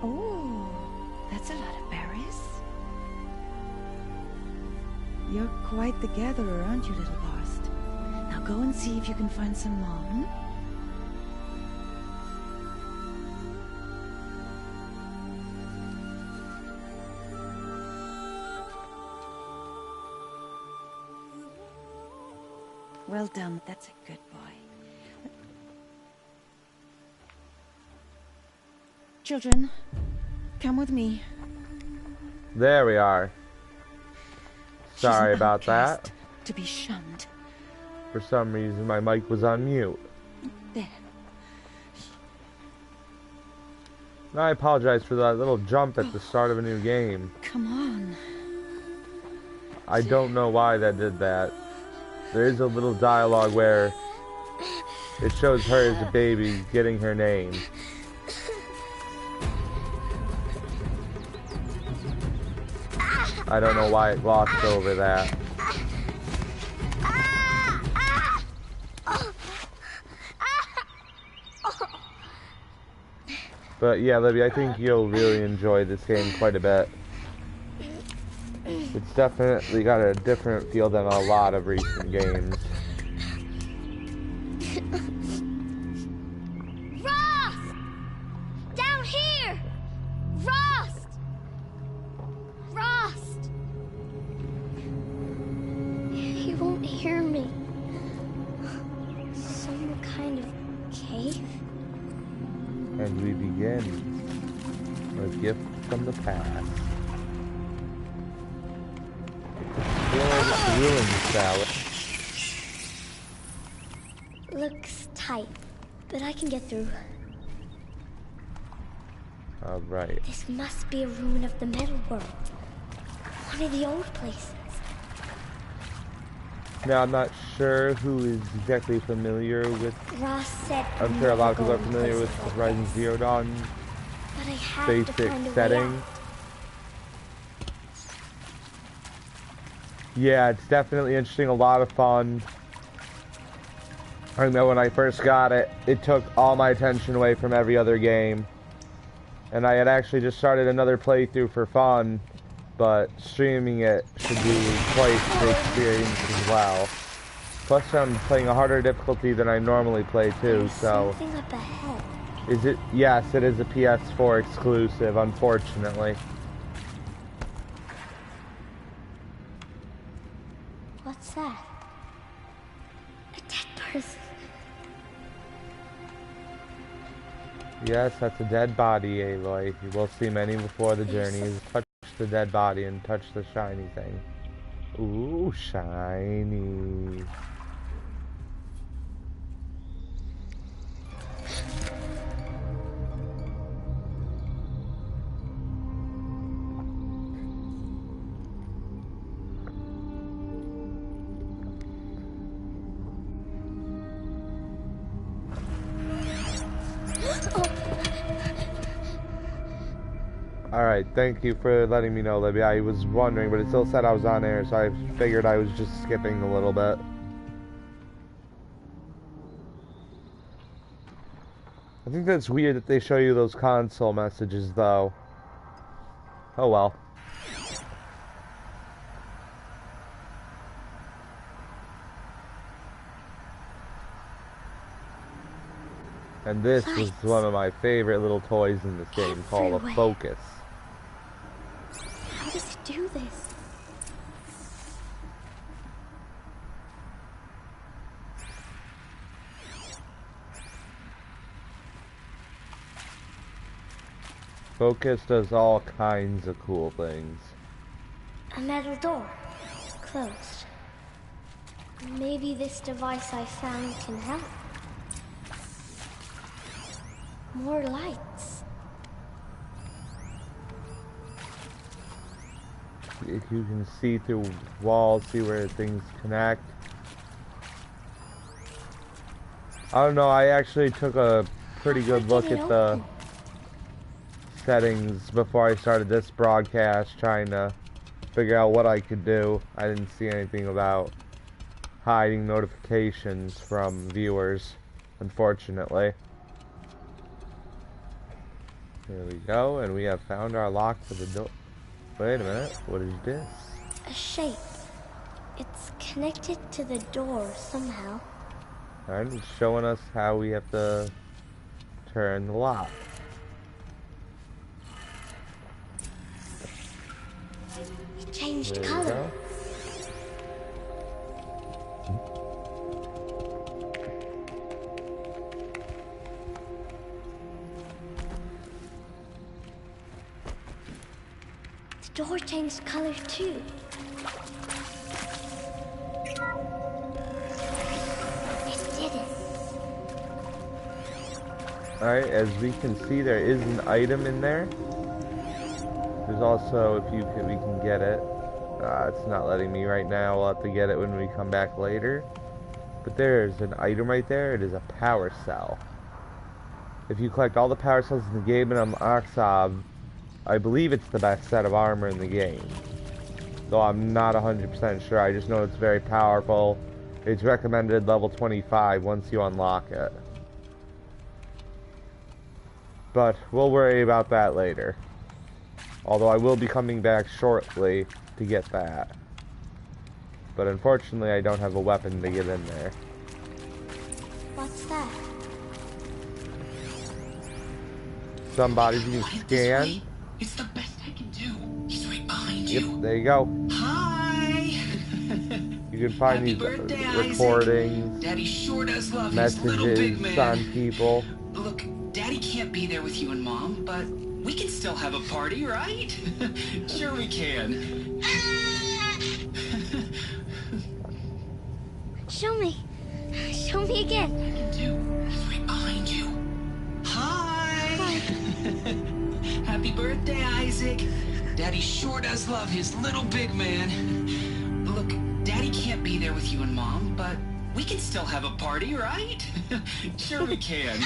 Oh, that's a lot of berries. You're quite the gatherer, aren't you, little Bast? Now go and see if you can find some more, hmm? Well done, that's a good boy. Children, come with me. There we are. Sorry She's an about that. outcast, to be shunned. For some reason, my mic was on mute. There. I apologize for that little jump at the start of a new game. Come on. I don't know why that did that. There is a little dialogue where it shows her as a baby getting her name. I don't know why it glossed over that. But yeah, Libby, I think you'll really enjoy this game quite a bit. It's definitely got a different feel than a lot of recent games. Rost! Down here! Rost! Rost! He won't hear me. Some kind of cave? And we begin a gift from the past. Ruined salad. Looks tight, but I can get through. Alright. This must be a ruin of the metal world. One of the old places. Now, I'm not sure who is exactly familiar with... Ross said I'm sure a lot of people are never go familiar in with places like Horizon this. Zero Dawn's But I have to basic find a way setting. out. Yeah, it's definitely interesting, a lot of fun. I remember when I first got it, it took all my attention away from every other game. And I had actually just started another playthrough for fun, but streaming it should be quite the experience as well. Plus I'm playing a harder difficulty than I normally play too, There's so... something up ahead. Is it? Yes, it is a PS4 exclusive, unfortunately. What's that? A dead person. Yes, that's a dead body, Aloy. You will see many before the journey is touch the dead body and touch the shiny thing. Ooh, shiny. Alright, thank you for letting me know, Libby. I was wondering, but it still said I was on air, so I figured I was just skipping a little bit. I think that's weird that they show you those console messages, though. Oh well. And this was one of my favorite little toys in this game, called a Focus. How does it do this? Focus does all kinds of cool things. A metal door. Closed. Maybe this device I found can help. More lights. If you can see through walls, see where things connect. I don't know, I actually took a pretty good look at the settings before I started this broadcast, trying to figure out what I could do. I didn't see anything about hiding notifications from viewers, unfortunately. There we go, and we have found our lock for the door. Wait a minute, what is this? A shape. It's connected to the door somehow. Alright, it's showing us how we have to turn the lock. It changed There we color. go. The door changed color too. It did it. Alright, as we can see, there is an item in there. There's also, if we can get it. It's not letting me right now. We'll have to get it when we come back later. But there's an item right there. It is a power cell. If you collect all the power cells in the game and unlock Oxob, I believe it's the best set of armor in the game. Though I'm not 100% sure. I just know it's very powerful. It's recommended level 25 once you unlock it. But we'll worry about that later. Although I will be coming back shortly to get that. But unfortunately I don't have a weapon to get in there. What's that? Some bodies you can scan. It's the best I can do. He's right behind Yep, you. there you go. Hi. You can find Happy these birthday, recordings, Isaac. Daddy sure does love his little big messages man. on people. Look, Daddy can't be there with you and Mom, but we can still have a party, right? Sure we can. Show me. Show me again. I can do. He's right behind you. Hi. Happy birthday, Isaac. Daddy sure does love his little big man. Look, Daddy can't be there with you and Mom, but we can still have a party, right? Sure we can.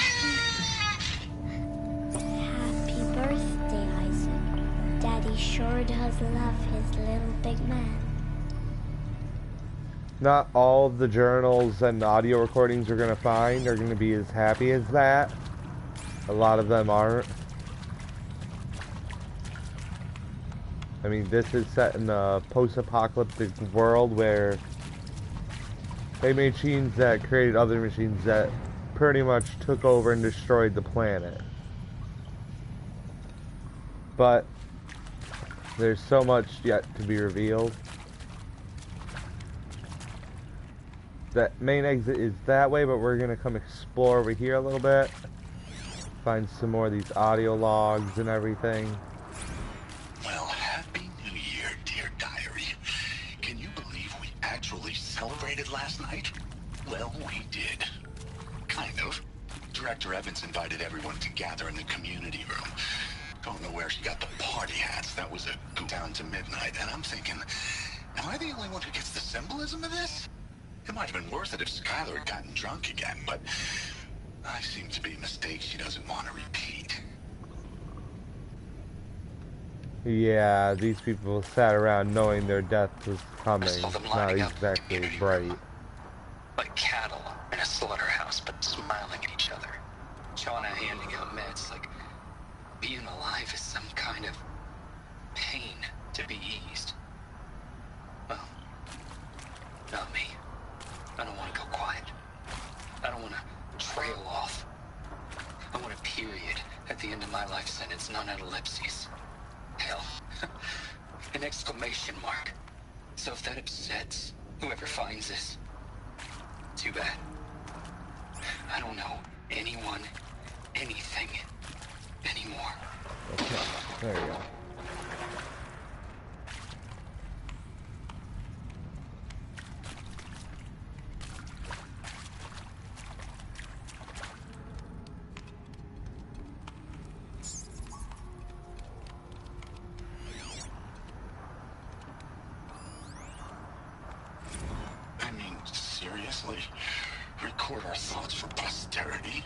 Happy birthday, Isaac. Daddy sure does love his little big man. Not all of the journals and audio recordings we're going to find are going to be as happy as that. A lot of them aren't. I mean, this is set in a post-apocalyptic world where they made machines that created other machines that pretty much took over and destroyed the planet. But there's so much yet to be revealed. That main exit is that way, but we're gonna come explore over here a little bit. Find some more of these audio logs and everything. Well, happy New Year, dear diary. Can you believe we actually celebrated last night? Well, we did. Kind of. Director Evans invited everyone to gather in the community room. Don't know where she got the party hats. That was a go down to midnight, and I'm thinking, am I the only one who gets the symbolism of this? It might have been worth it if Skylar had gotten drunk again, but I seem to be a mistake she doesn't want to repeat. Yeah, these people sat around knowing their death was coming. I saw them Not lining up exactly in the community bright. room. Like cattle in a slaughterhouse, but smiling at each other. Shauna handing out meds, like being alive is some kind of pain to be eased. Well, not me. I don't want to go quiet. I don't want to trail off. I want a period at the end of my life sentence, not an ellipses. Hell, an exclamation mark. So if that upsets whoever finds this, too bad. I don't know anyone, anything, anymore. Okay, there you go. I mean, seriously? Record our thoughts for posterity?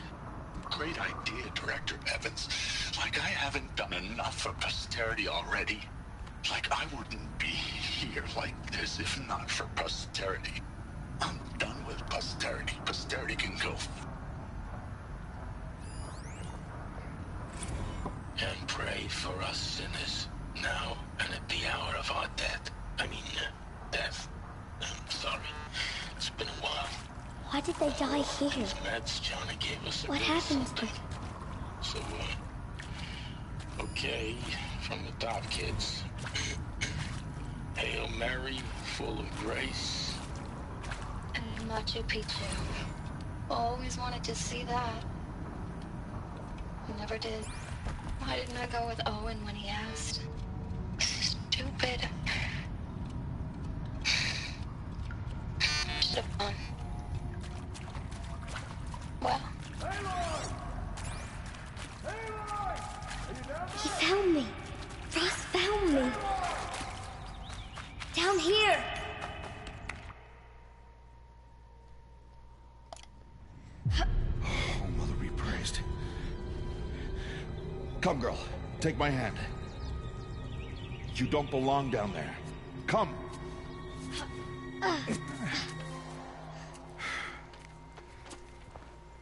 Great idea, Director Evans. Like I haven't done enough for posterity already. Like I wouldn't be here like this if not for posterity. I'm done with posterity. Posterity can go. and pray for us sinners, now and at the hour of our death. Death. I'm sorry. It's been a while. Why did they die here? These meds Johnny gave us. What happens to them? So, okay, from the top, kids. Hail Mary, full of grace. And Machu Picchu. Always wanted to see that. Never did. Why didn't I go with Owen when he asked? Stupid. Should have gone. Well. He found me. Ross found me. Down here. Oh, Mother be praised. Come, girl. Take my hand. You don't belong down there. Come.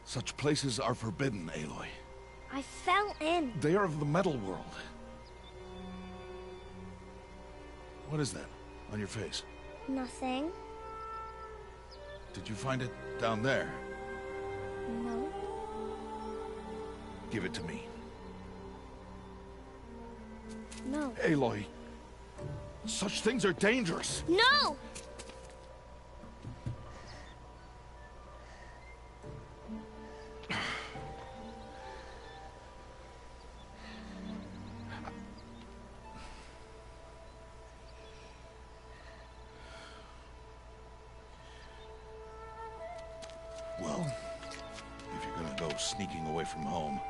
Such places are forbidden, Aloy. I fell in. They are of the metal world. What is that on your face? Nothing. Did you find it down there? No. Give it to me. No. Aloy, such things are dangerous. No! Well, if you're gonna go sneaking away from home,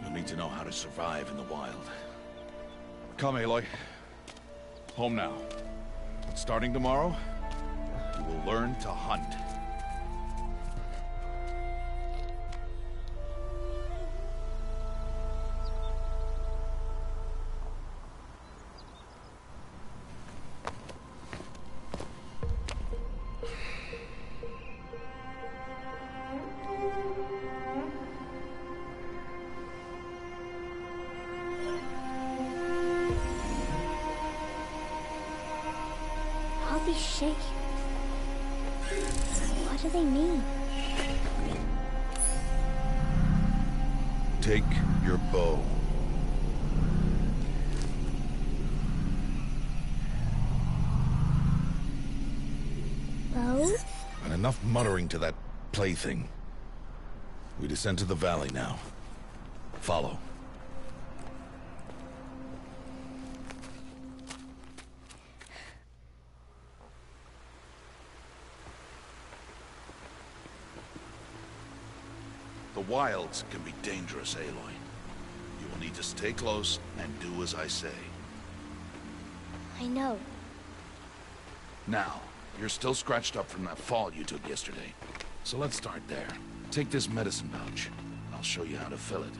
you'll need to know how to survive in the wild. Come, Aloy. Home now. But starting tomorrow, you will learn to hunt. All these shapes. What do they mean? Take your bow. Bow? And enough muttering to that plaything. We descend to the valley now. Follow. The wilds can be dangerous, Aloy. You will need to stay close and do as I say. I know. Now, you're still scratched up from that fall you took yesterday. So let's start there. Take this medicine pouch. I'll show you how to fill it.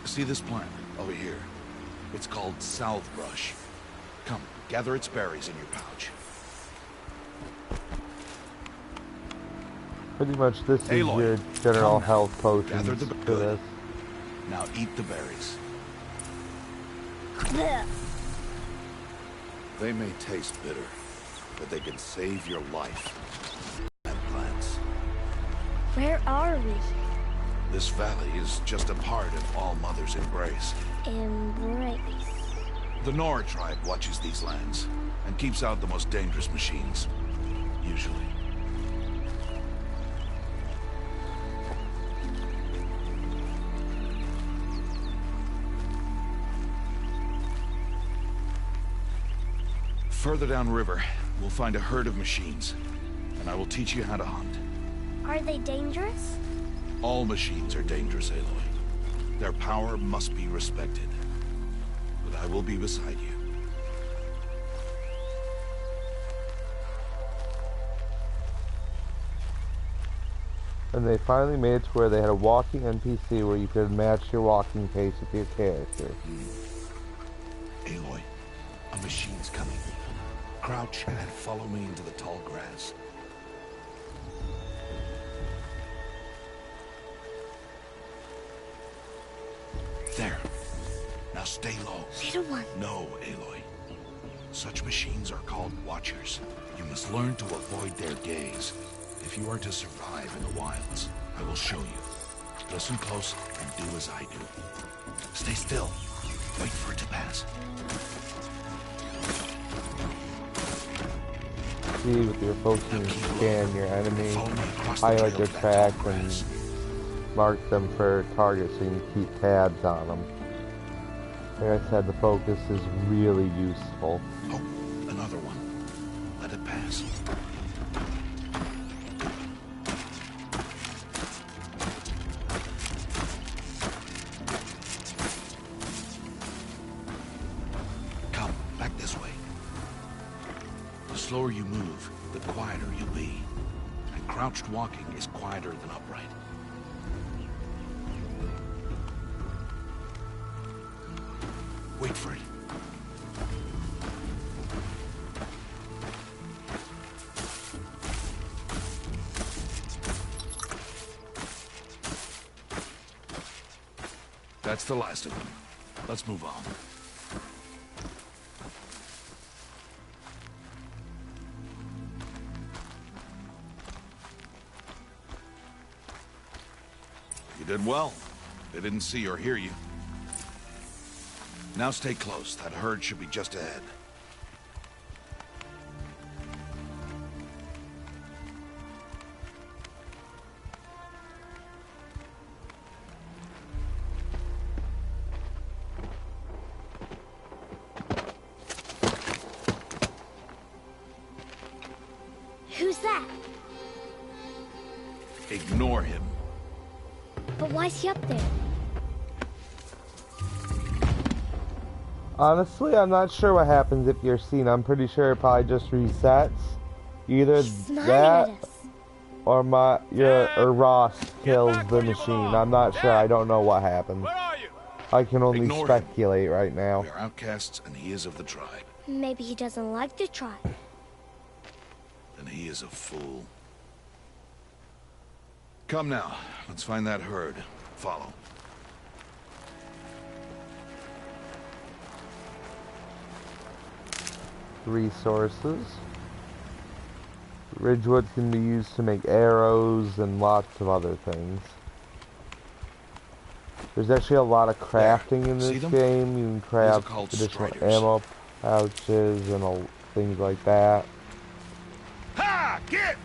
See this plant over here? It's called salve brush. Come, gather its berries in your pouch. Pretty much this is Aloy, your general come now. health potions Gather the for good. this. Now eat the berries. Blech. They may taste bitter, but they can save your life. And plants. Where are we? This valley is just a part of All Mother's embrace. Embrace. The Nora tribe watches these lands and keeps out the most dangerous machines. Usually. Further downriver, we'll find a herd of machines, and I will teach you how to hunt. Are they dangerous? All machines are dangerous, Aloy. Their power must be respected. But I will be beside you. And they finally made it to where they had a walking NPC where you could match your walking pace with your character. Aloy, a machine's coming. Crouch and follow me into the tall grass. There. Now stay low. Little one. No, Aloy. Such machines are called Watchers. You must learn to avoid their gaze if you are to survive in the wilds. I will show you. Listen close and do as I do. Stay still. Wait for it to pass. See, with your focusing, you scan your enemy, highlight their track, and mark them for targets so you can keep tabs on them. Like I said, the focus is really useful. Oh, another one. Let it pass. Come, back this way. The slower you move, the quieter you'll be. And crouched walking is quieter than upright. Wait for it. That's the last of them. Let's move on. You did well. They didn't see or hear you. Now stay close. That herd should be just ahead. Who's that? Ignore him. But why's he up there? Honestly, I'm not sure what happens if you're seen. I'm pretty sure it probably just resets. Either that or Ross kills the machine. I'm not sure. I don't know what happened. I can only speculate right now. We are outcasts and he is of the tribe. Maybe he doesn't like the tribe. Then he is a fool. Come now. Let's find that herd. Follow. Resources. Ridgewood can be used to make arrows and lots of other things. There's actually a lot of crafting in this game. You can craft additional ammo pouches and things like that. Ha! Get!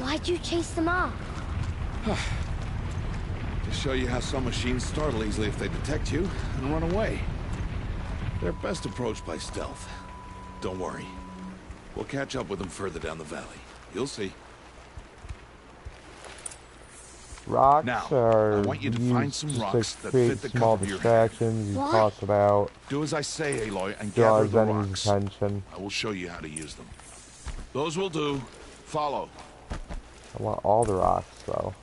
Why'd you chase them off? To show you how some machines startle easily if they detect you and run away. They're best approached by stealth. Don't worry. We'll catch up with them further down the valley. You'll see. Rocks now, are I want you to find some rocks to that create fit the small cover of your distractions. You toss it out. Do as I say, Aloy, and Draws gather the enemies' rocks. attention. I will show you how to use them. Those will do. Follow. I want all the rocks, though.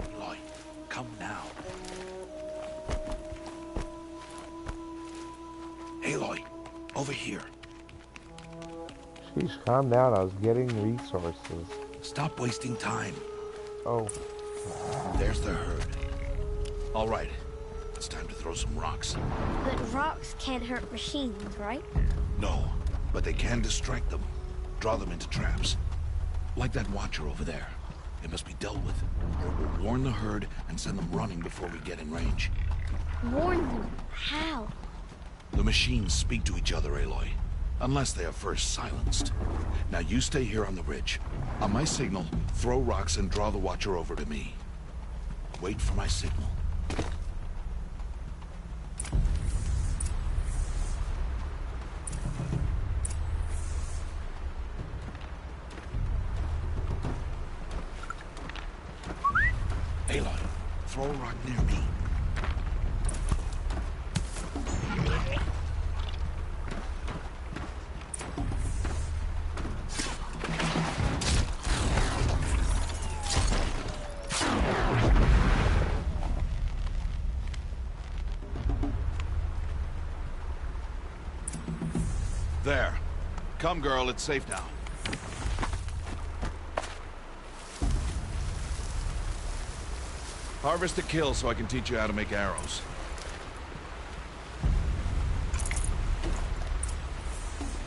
Aloy, come now. Aloy, over here. Sheesh, calm down. I was getting resources. Stop wasting time. Oh. There's the herd. All right. It's time to throw some rocks. But rocks can't hurt machines, right? No, but they can distract them. Draw them into traps. Like that watcher over there. It must be dealt with, or it will warn the herd and send them running before we get in range. Warn them? How? The machines speak to each other, Aloy. Unless they are first silenced. Now you stay here on the ridge. On my signal, throw rocks and draw the watcher over to me. Wait for my signal. Aloy, throw a rock near me. There. Come, girl, it's safe now. Harvest a kill so I can teach you how to make arrows.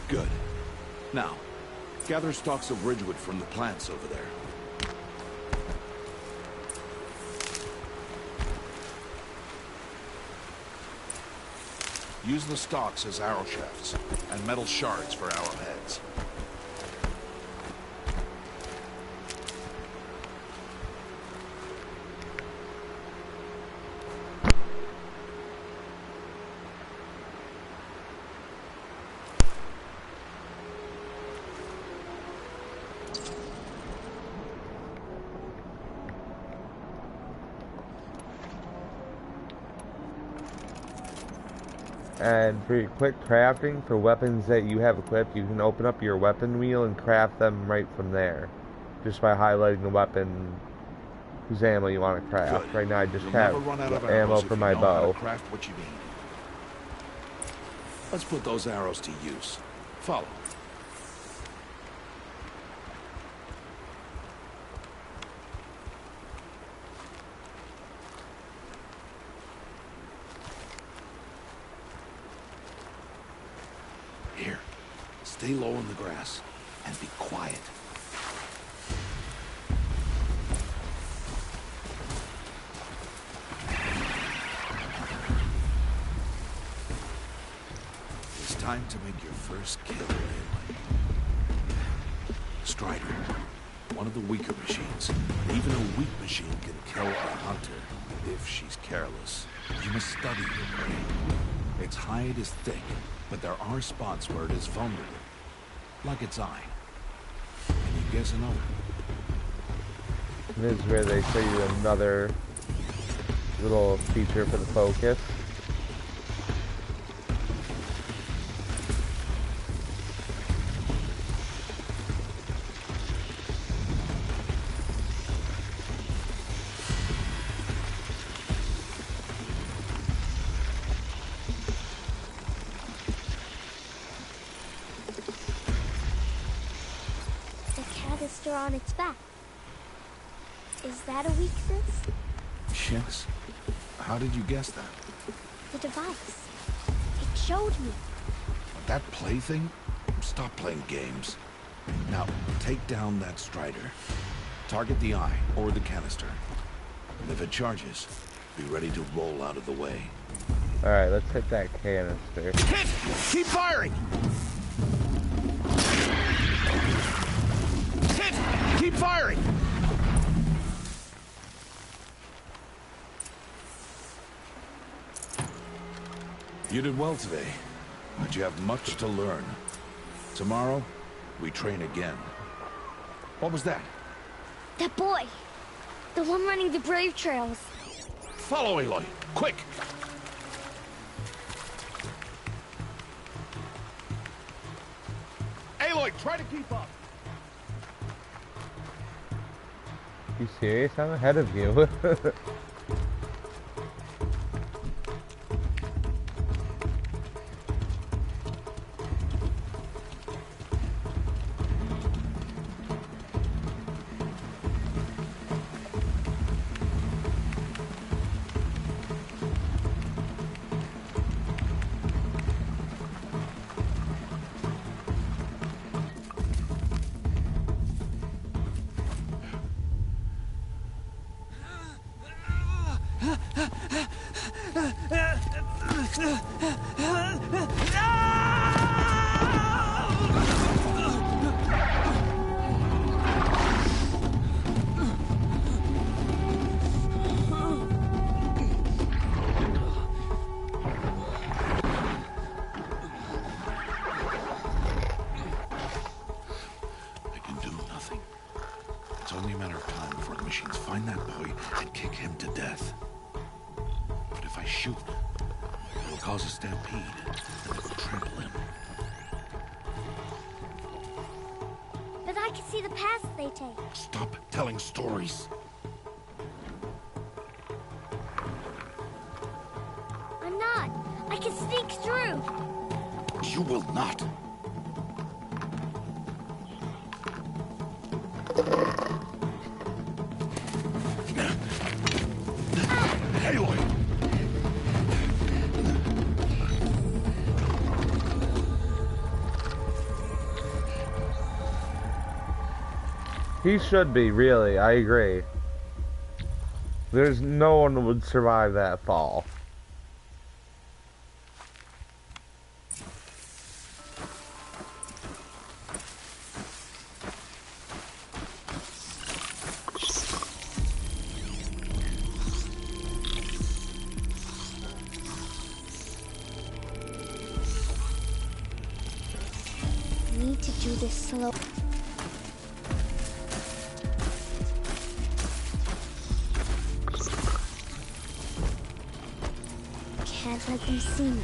Good. Now, gather stalks of ridgewood from the plants over there. Use the stalks as arrow shafts, and metal shards for arrowheads. And for your quick crafting for weapons that you have equipped, you can open up your weapon wheel and craft them right from there. Just by highlighting the weapon whose ammo you want to craft. Good. Right now I just You'll have never run out of ammo arrows for if my you know how bow. to craft what you need. Let's put those arrows to use. Follow. Here, stay low in the grass and be quiet. It's time to make your first kill, Aloy. Strider, one of the weaker machines. Even a weak machine can kill a hunter if she's careless. You must study your prey. Its hide is thick, but there are spots where it is vulnerable, like its eye. Can you guess another? This is where they show you another little feature for the focus. On its back. Is that a weakness? Yes. How did you guess that? The device. It showed me. That plaything? Stop playing games. Now, take down that Strider. Target the eye or the canister. And if it charges, be ready to roll out of the way. Alright, let's hit that canister. Hit! Keep firing! Keep firing! You did well today, but you have much to learn. Tomorrow, we train again. What was that? That boy! The one running the brave trails. Follow Aloy, quick! Aloy, try to keep up! You serious? I'm ahead of you. Stop telling stories. I'm not. I can sneak through. You will not. He should be, really. I agree. There's no one who would survive that fall. Need to do this slow. Can't let them see me.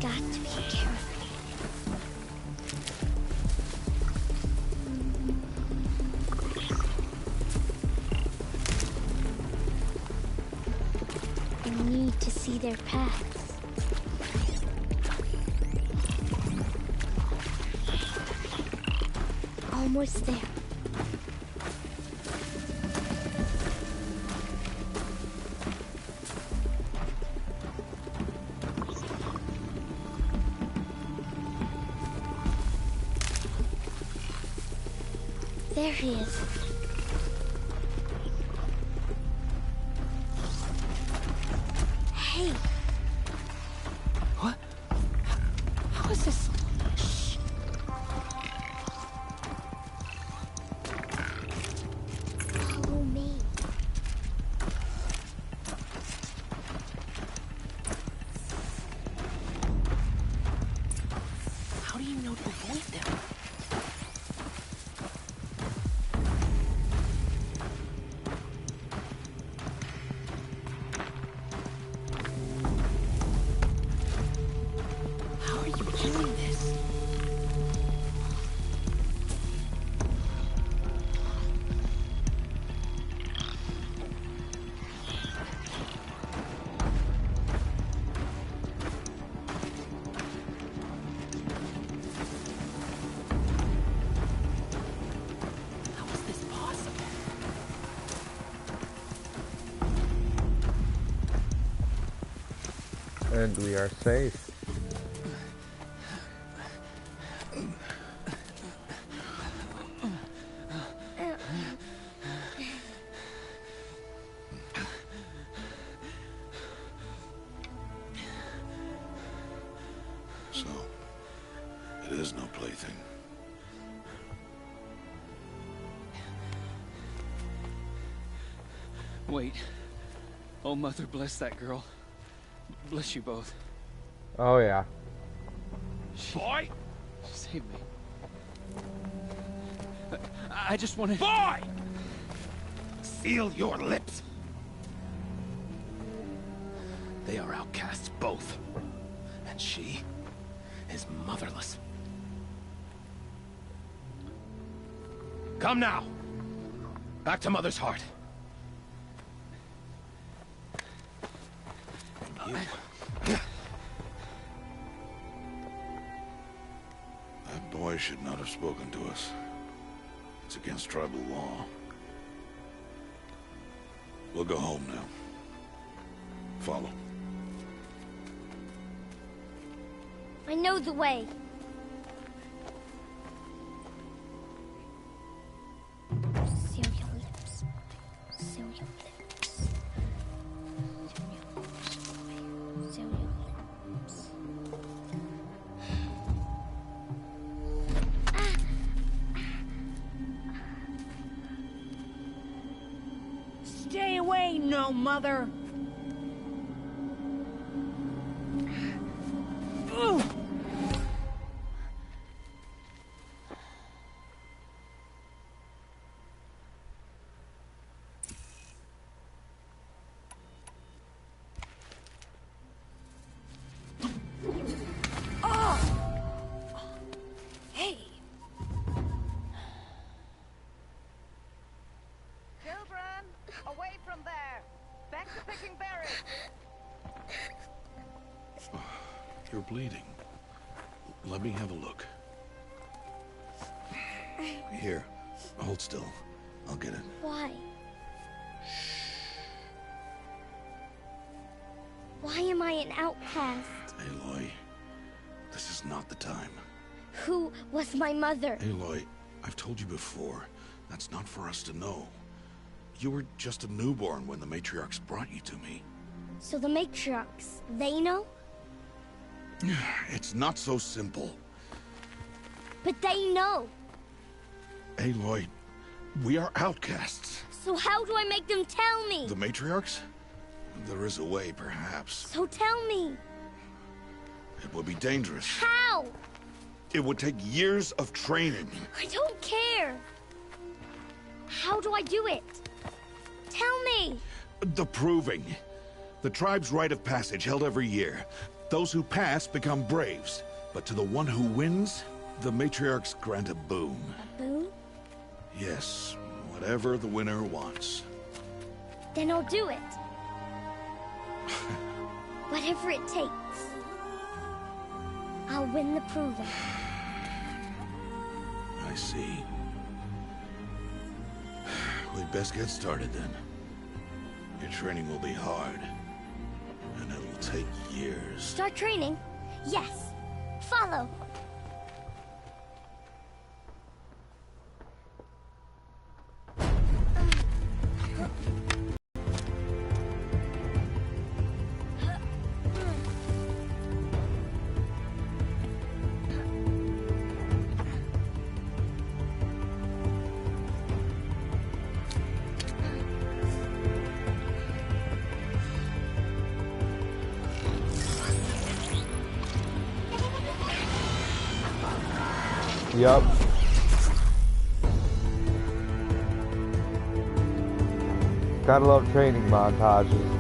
Got to be careful. I need to see their paths. Almost there. There he is. Hey. What? How is this? Shh. Follow me. How do you know to avoid them? How are you doing this? How is this possible? And we are safe. So, it is no plaything. Wait. Oh, Mother, bless that girl. Bless you both. Oh yeah. Boy! She saved me. I just wanted... Boy! Seal your lips. They are outcasts, both. And she is motherless. Come now. Back to Mother's heart. And you. That boy should not have spoken to us. It's against tribal law. We'll go home now. Follow. I know the way. Seal your lips. Seal your lips. Seal your lips. Seal your lips. Stay away, no mother. Ooh. Hey. Children, away from there. Back to picking berries. You're bleeding. Let me have a look. Here, hold still. I'll get it. Why? Why am I an outcast? Aloy, this is not the time. Who was my mother? Aloy, I've told you before, that's not for us to know. You were just a newborn when the matriarchs brought you to me. So the matriarchs, they know? It's not so simple. But they know. Aloy, we are outcasts. So how do I make them tell me? The matriarchs? There is a way, perhaps. So tell me. It would be dangerous. How? It would take years of training. I don't care. How do I do it? Tell me. The proving. The tribe's rite of passage held every year. Those who pass become braves. But to the one who wins, the matriarchs grant a boon. A boon? Yes, whatever the winner wants. Then I'll do it. Whatever it takes. I'll win the proving. I see. We'd best get started then. Your training will be hard. And it'll take years. Start training? Yes. Follow. Yup. Gotta love training montages.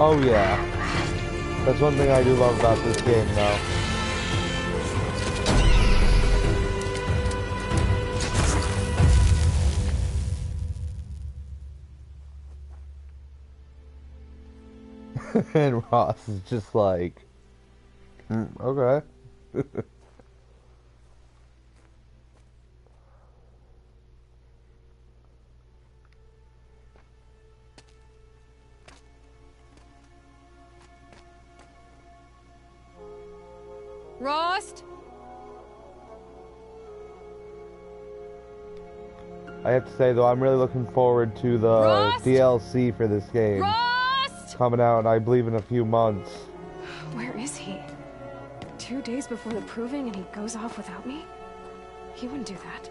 Oh yeah. That's one thing I do love about this game though. And Ross is just like, okay. Rost? I have to say though, I'm really looking forward to the Rost? DLC for this game. Rost! Coming out, I believe, in a few months. Where is he? 2 days before the proving and he goes off without me? He wouldn't do that.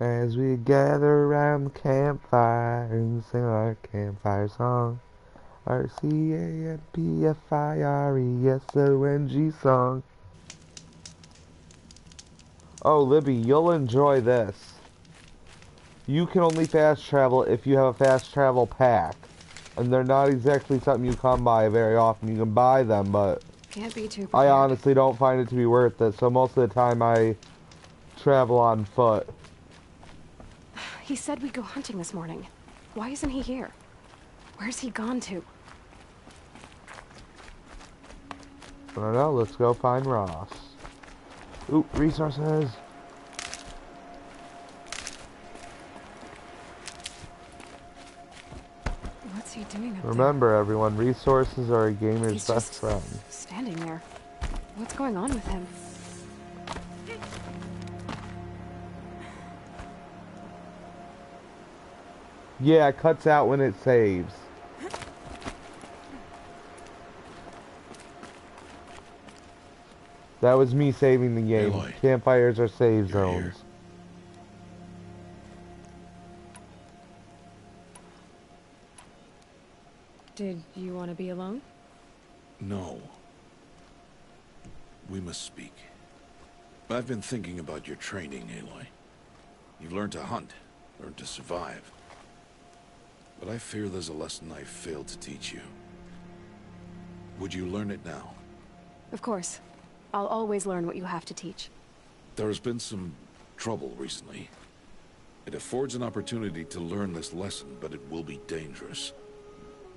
As we gather around the campfire and sing our campfire song, our CAMPFIRESONG song. Oh, Libby, you'll enjoy this. You can only fast travel if you have a fast travel pack. And they're not exactly something you come by very often. You can buy them, but Can't be too I prepared. honestly don't find it to be worth it, so most of the time I travel on foot. He said we'd go hunting this morning. Why isn't he here? Where's he gone to? I don't know, let's go find Ross. Ooh, resources. What's he doing up Remember, everyone, resources are a gamer's He's best just friend. standing there. What's going on with him? Yeah, it cuts out when it saves. That was me saving the game. Aloy, Campfires are save you're zones. here. Did you want to be alone? No. We must speak. I've been thinking about your training, Aloy. You've learned to hunt, learned to survive. But I fear there's a lesson I failed to teach you. Would you learn it now? Of course. I'll always learn what you have to teach. There has been some trouble recently. It affords an opportunity to learn this lesson, but it will be dangerous.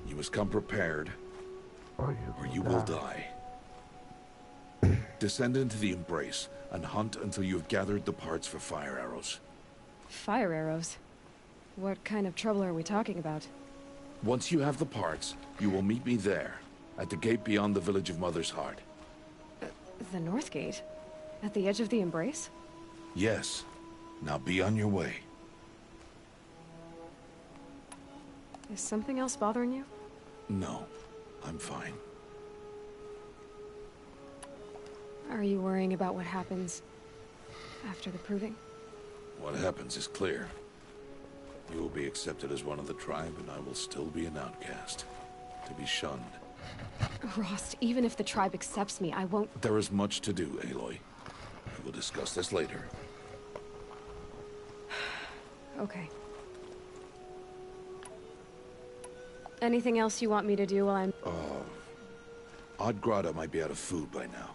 You must come prepared, or you will die. Descend into the Embrace and hunt until you have gathered the parts for fire arrows. Fire arrows? What kind of trouble are we talking about? Once you have the parts, you will meet me there, at the gate beyond the village of Mother's Heart. The North Gate? At the edge of the Embrace? Yes. Now be on your way. Is something else bothering you? No, I'm fine. Are you worrying about what happens after the proving? What happens is clear. You will be accepted as one of the tribe, and I will still be an outcast, to be shunned. Rost, even if the tribe accepts me, I won't... There is much to do, Aloy. We will discuss this later. Okay. Anything else you want me to do while I'm... Odd Grata might be out of food by now.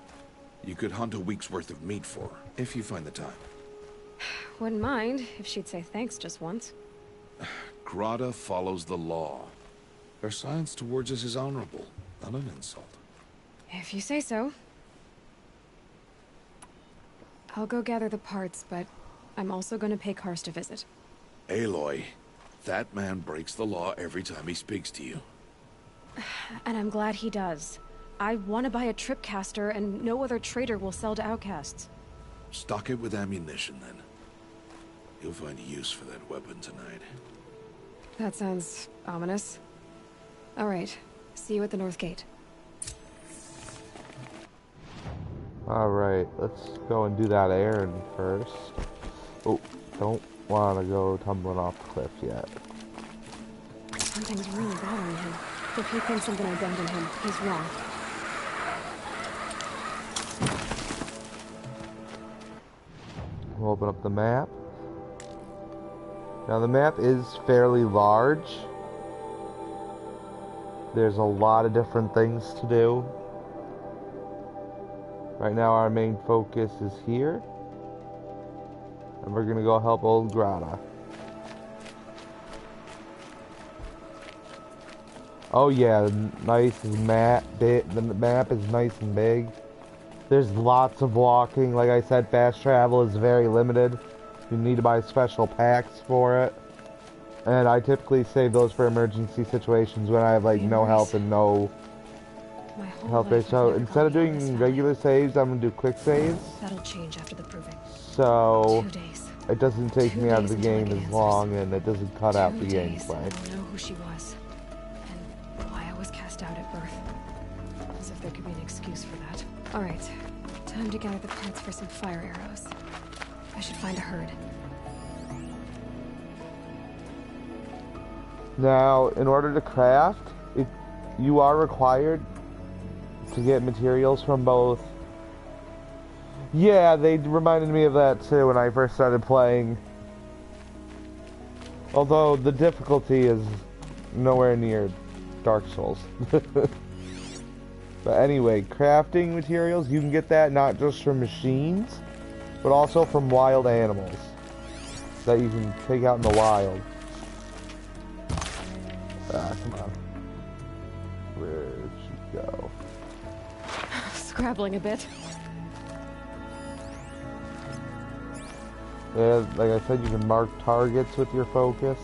You could hunt a week's worth of meat for her, if you find the time. Wouldn't mind if she'd say thanks just once. Grata follows the law. Her science towards us is honorable, not an insult. If you say so. I'll go gather the parts, but I'm also going to pay Karst a visit. Aloy, that man breaks the law every time he speaks to you. And I'm glad he does. I want to buy a tripcaster, and no other trader will sell to outcasts. Stock it with ammunition, then. You'll find use for that weapon tonight. That sounds ominous. All right. See you at the North Gate. Alright, let's go and do that errand first. Oh, don't want to go tumbling off the cliff yet. Something's really bothering him. If he thinks I'm gonna abandon him, he's wrong. We'll open up the map. Now the map is fairly large. There's a lot of different things to do. Right now our main focus is here. And we're gonna go help old Grata. Oh yeah, nice map. The map is nice and big. There's lots of walking. Like I said, fast travel is very limited. You need to buy special packs for it. And I typically save those for emergency situations when I have like no health and no health base. So instead of doing regular saves, I'm gonna do quick saves. That'll change after the proving. So 2 days. it doesn't take 2 me out of the days until I game get as answers. long, and it doesn't cut out the 2 days, gameplay. and I'll know who she was. And why I was cast out at birth. As if there could be an excuse for that. Alright. Time to gather the parts for some fire arrows. I should find a herd. Now, in order to craft, you are required to get materials from both. Yeah, they reminded me of that too when I first started playing. Although the difficulty is nowhere near Dark Souls. But anyway, crafting materials, you can get that not just from machines, but also from wild animals that you can take out in the wild. Ah, come on. Where'd she go? Scrabbling a bit. Yeah, like I said, you can mark targets with your focus.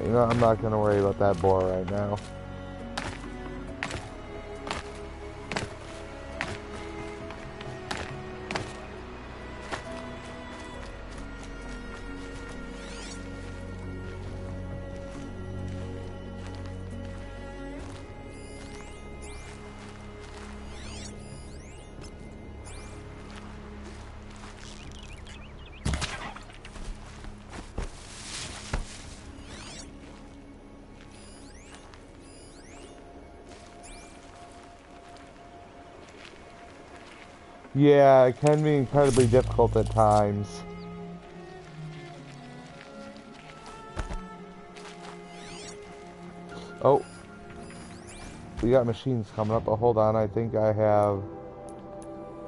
You know, I'm not gonna worry about that boar right now. Yeah, it can be incredibly difficult at times. Oh. We got machines coming up, but hold on, I think I have...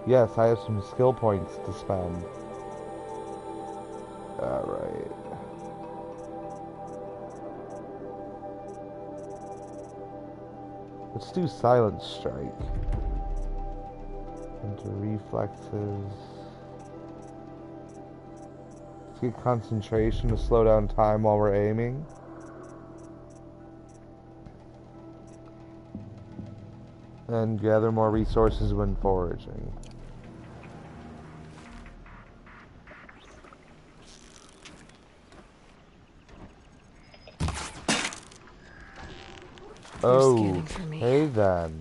Yes, I have some skill points to spend. Alright. Let's do Silent Strike. Into reflexes. Let's get concentration to slow down time while we're aiming. And gather more resources when foraging. Oh, hey then.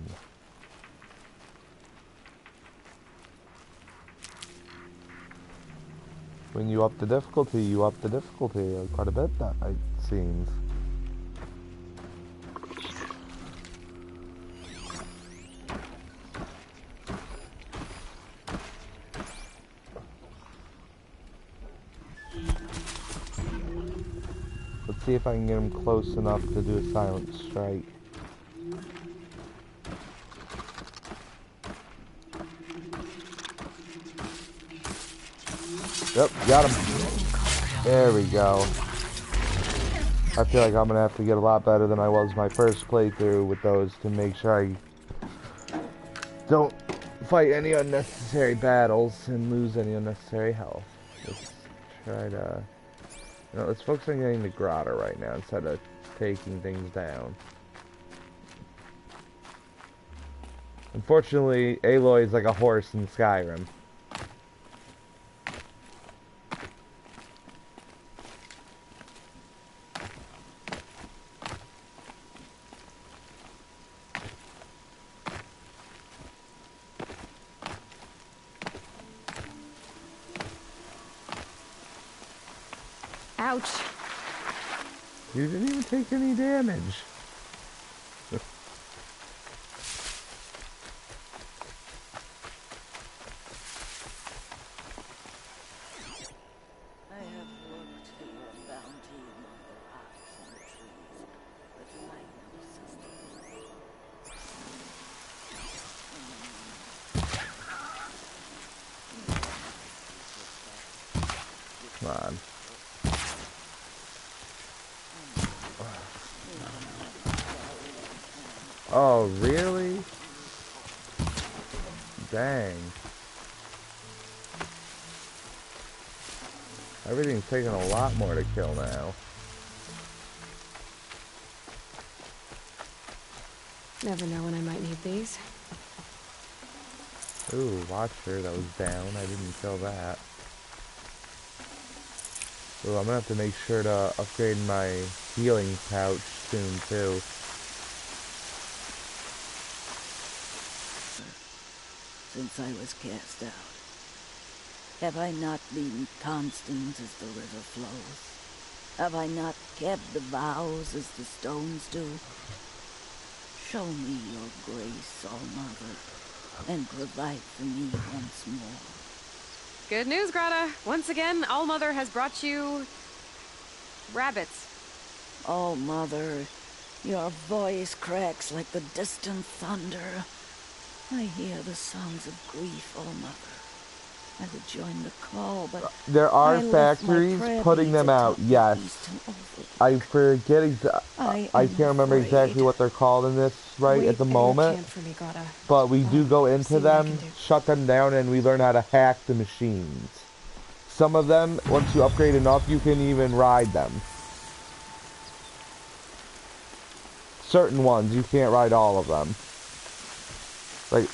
When you up the difficulty, you up the difficulty quite a bit, that it seems. Let's see if I can get him close enough to do a silent strike. Yep, got him. There we go. I feel like I'm gonna have to get a lot better than I was my first playthrough with those to make sure I don't fight any unnecessary battles and lose any unnecessary health. Let's try to... No, let's focus on getting the grotto right now instead of taking things down. Unfortunately, Aloy is like a horse in Skyrim. Ouch. You didn't even take any damage. Come on. Oh, really? Dang. Everything's taking a lot more to kill now. Never know when I might need these. Ooh, Watcher, that was down. I didn't kill that. Ooh, I'm gonna have to make sure to upgrade my healing pouch soon, too. Since I was cast out, have I not been constant as the river flows? Have I not kept the vows as the stones do? Show me your grace, All-Mother, and provide for me once more. Good news, Grata. Once again, All-Mother has brought you... rabbits. All-Mother, your voice cracks like the distant thunder. I hear the sounds of grief, All-Mother. I would join the call, but there are I left my factories crab putting meat them out, atop the yes. eastern oval. I forget I can't remember afraid. exactly what they're called in this right at the moment. For me, Grata. But we do go see into what I them, can do. shut them down, and we learn how to hack the machines. Some of them, once you upgrade enough, you can even ride them. Certain ones, you can't ride all of them. Like,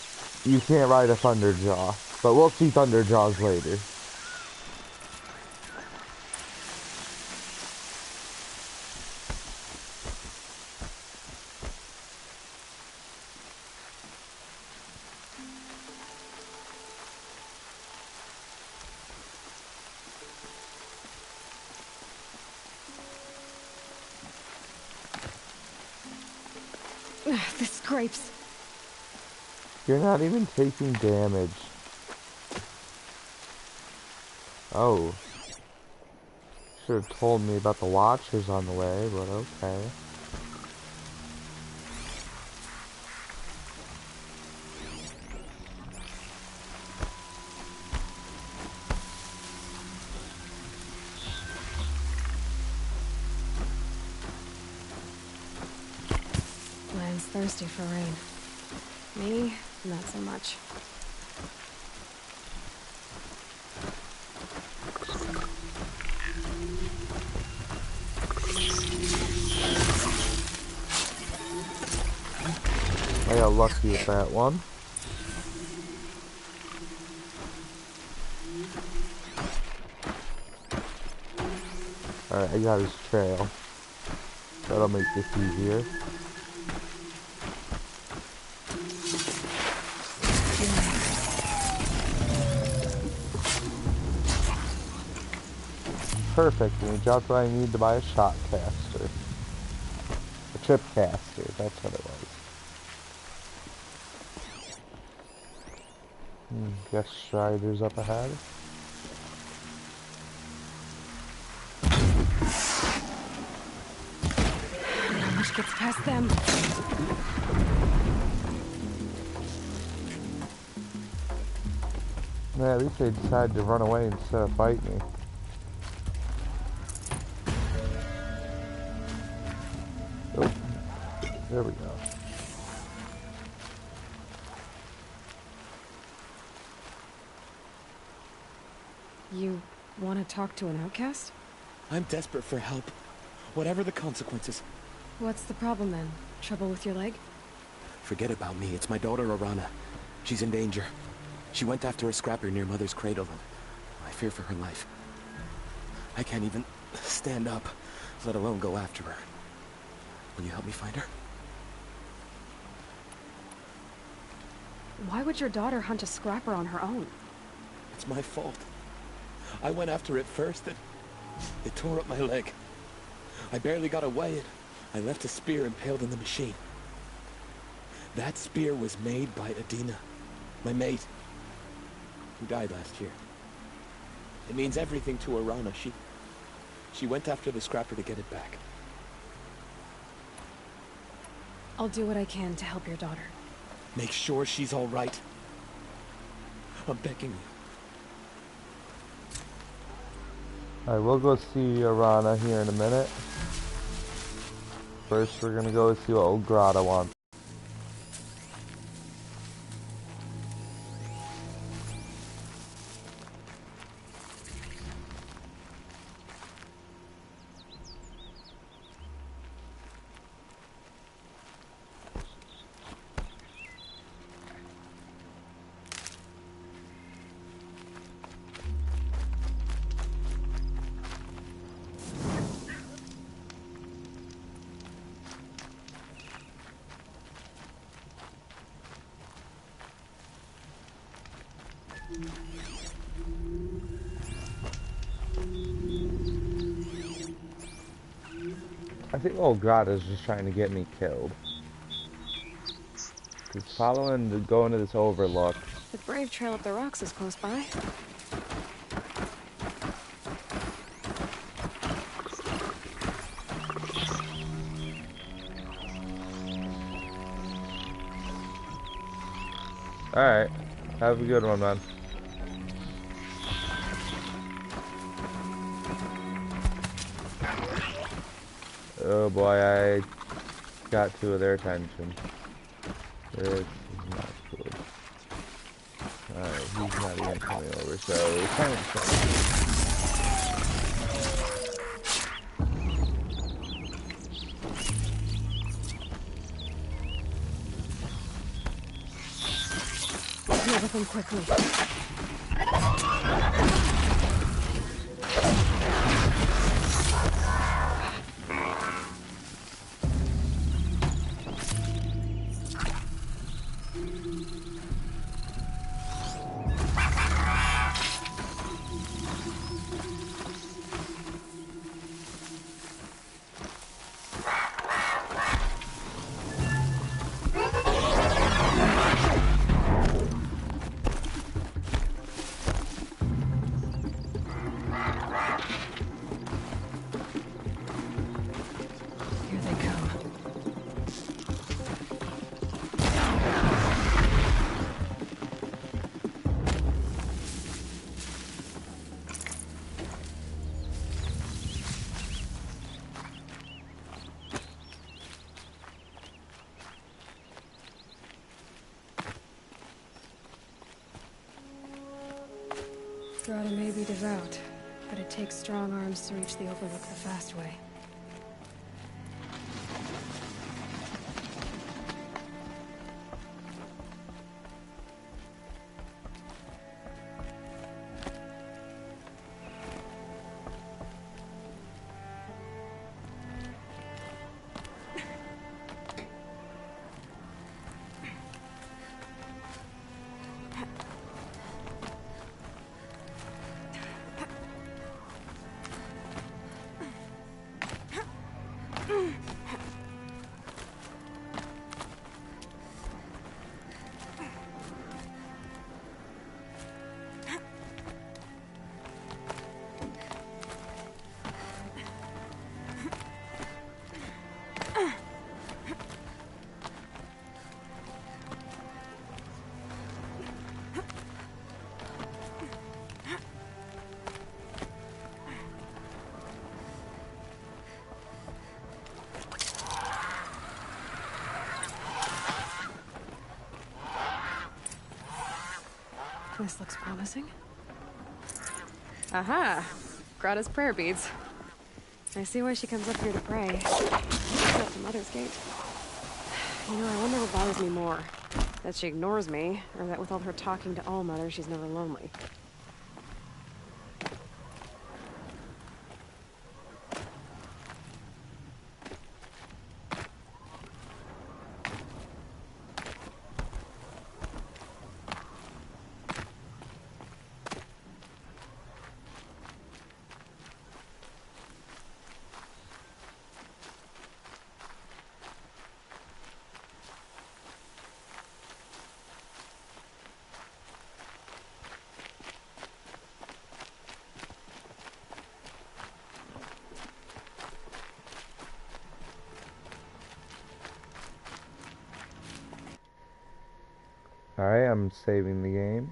you can't ride a Thunderjaw. But we'll see Thunderjaws later. This scrapes. You're not even taking damage. Oh. Should have told me about the Watchers on the way, but okay. Land's thirsty for rain. Me, not so much. I got lucky with that one. Alright, I got his trail. That'll make this easier. Perfect, and just what I need to buy a shot caster. A trip caster, that's what it was. Guess Strider's up ahead. Not much gets past them. Yeah, at least they decided to run away instead of fight me. Oh, there we go. You want to talk to an outcast? I'm desperate for help, whatever the consequences. What's the problem then? Trouble with your leg? Forget about me, it's my daughter Arana. She's in danger. She went after a scrapper near Mother's cradle, and I fear for her life. I can't even stand up, let alone go after her. Will you help me find her? Why would your daughter hunt a scrapper on her own? It's my fault. I went after it first, and it tore up my leg. I barely got away, and I left a spear impaled in the machine. That spear was made by Adina, my mate, who died last year. It means everything to Arana. She went after the scrapper to get it back. I'll do what I can to help your daughter. Make sure she's all right. I'm begging you. Alright, we'll go see Arana here in a minute. First, we're gonna go see what old Grata wants. I think old Grata's just trying to get me killed. Just follow and go into this overlook. The Brave Trail up the rocks is close by. Alright. Have a good one, man. Oh boy, I got two of their attention. This is not good. Alright, he's not even coming over, so Deal with them quickly. Strata may be devout, but it takes strong arms to reach the Overlook the fast way. This looks promising. Aha! Grata's prayer beads. I see why she comes up here to pray. Up to Mother's Gate. You know, I wonder what bothers me more. That she ignores me, or that with all her talking to All Mother, she's never lonely. Alright, I'm saving the game.